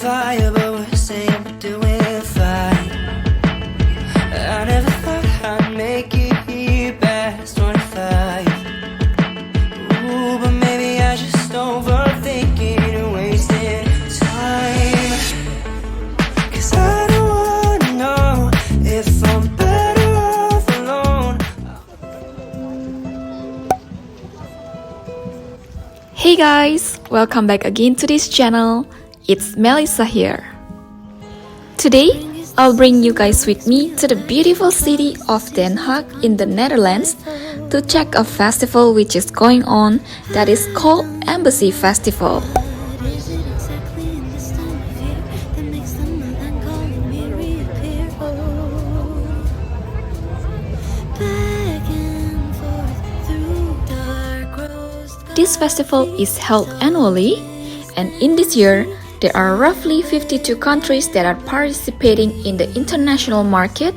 fire, but we're saying we're doing fine. I never thought I'd make it here past 25. Ooh, but maybe I just overthinking and wasting time. 'Cause I don't wanna know if I'm better off alone. Hey guys, welcome back again to this channel. It's Melissa here. Today, I'll bring you guys with me to the beautiful city of Den Haag in the Netherlands to check a festival which is going on that is called Embassy Festival. This festival is held annually, and in this year, there are roughly 52 countries that are participating in the international market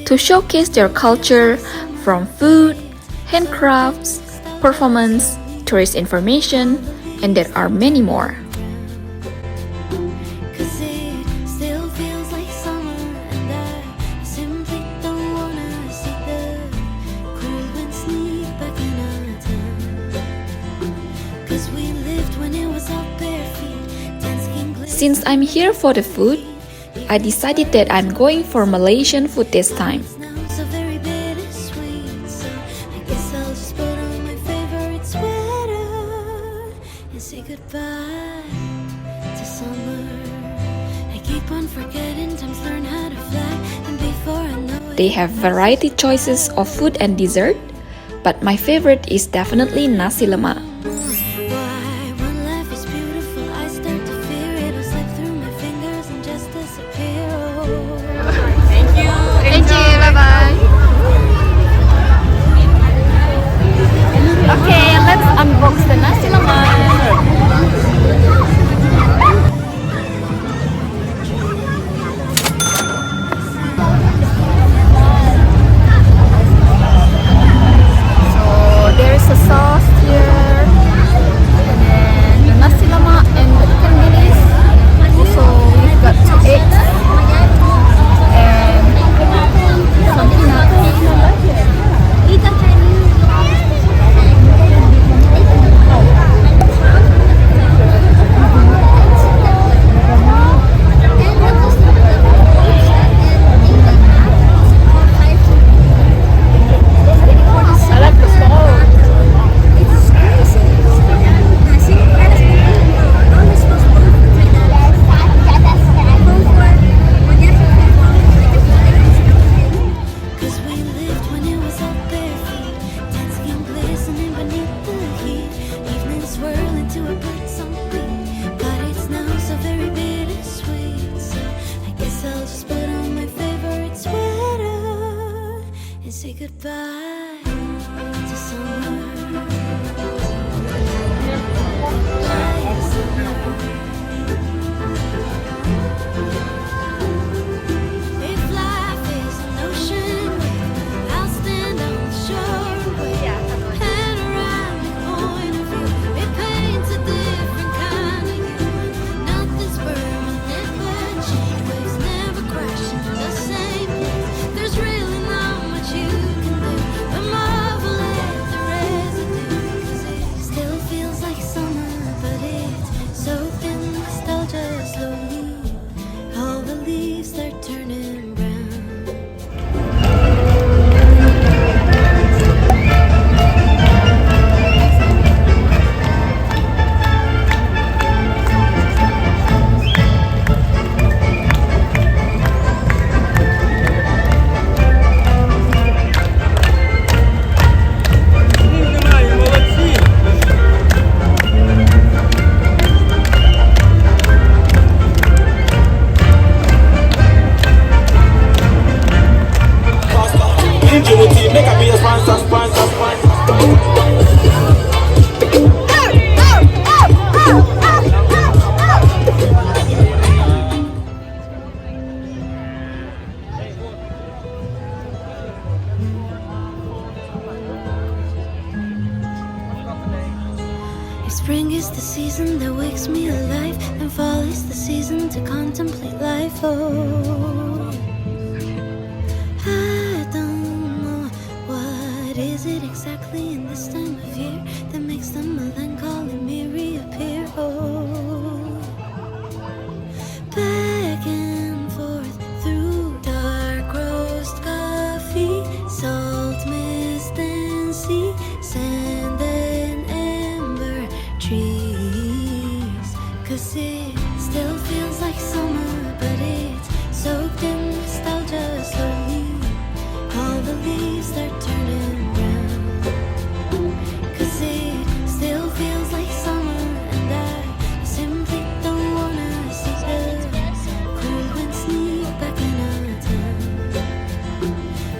to showcase their culture from food, handcrafts, performance, tourist information, and there are many more. Since I'm here for the food, I decided that I'm going for Malaysian food this time. They have variety choices of food and dessert, but my favorite is definitely Nasi Lemak. Okay, let's unbox the Nasi Lemak. So there's a sauce here. Spring is the season that wakes me alive, and fall is the season to contemplate life. Oh, I don't know what is it exactly in this time of year that makes the melancholy me reappear. Oh, back and forth through dark roast coffee, salt, mist and sea, sand and ember trees. 'Cause it still feels like summer, but it's soaked in nostalgia slowly. All the leaves start turning brown. 'Cause it still feels like summer, and I simply don't wanna see the cold wind sneak back in our town.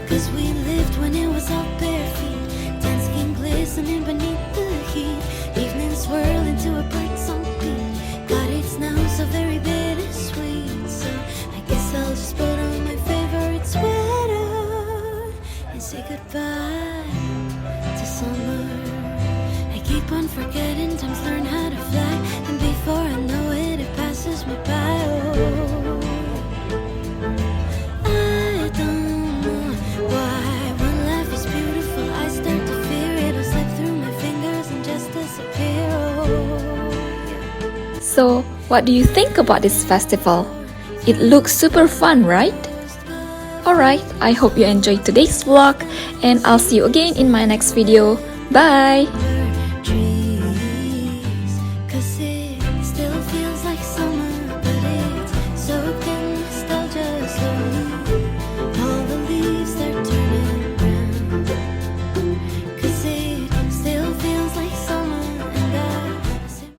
'Cause we lived when it was all bare feet, tan skin glistening beneath the heat, evening swirl into a bird song beat. God, it's now so very bittersweet. So I guess I'll just put on my favorite sweater and say goodbye to summer. I keep on forgetting times learn how to fly, and before I know it, it passes me by. Oh, I don't know why when life is beautiful I start to fear it'll slip through my fingers and just disappear. Oh, So, what do you think about this festival? It looks super fun, right? Alright, I hope you enjoyed today's vlog, and I'll see you again in my next video. Bye!